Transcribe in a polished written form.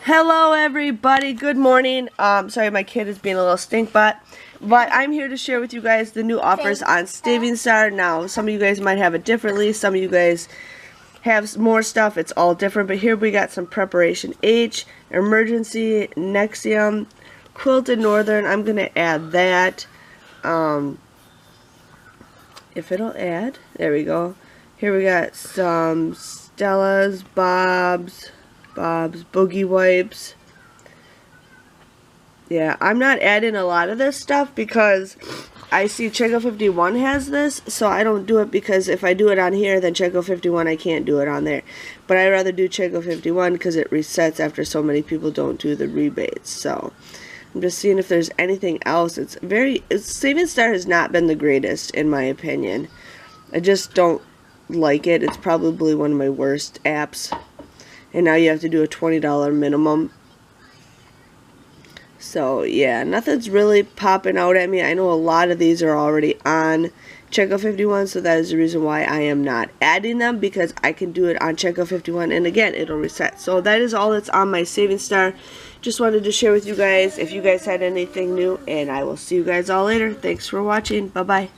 Hello everybody, good morning. Sorry my kid is being a little stink butt, but I'm here to share with you guys the new offers on Saving Star. Now, some of you guys might have it differently, some of you guys have more stuff, it's all different, but here we got some Preparation H, Emergency, Nexium, Quilted Northern. I'm going to add that. If it'll add, there we go. Here we got some Stella's, Bob's, Boogie Wipes. Yeah, I'm not adding a lot of this stuff because I see Checo 51 has this, so I don't do it because if I do it on here, then Checo 51, I can't do it on there. But I'd rather do Checo 51 because it resets after so many people don't do the rebates. So I'm just seeing if there's anything else. Saving Star has not been the greatest in my opinion. I just don't like it. It's probably one of my worst apps. And now you have to do a $20 minimum. So yeah, nothing's really popping out at me. I know a lot of these are already on Checo 51, so that is the reason why I am not adding them, because I can do it on Checo 51 and again it'll reset. So that is all that's on my Saving Star. Just wanted to share with you guys if you guys had anything new, and I will see you guys all later. Thanks for watching. Bye bye.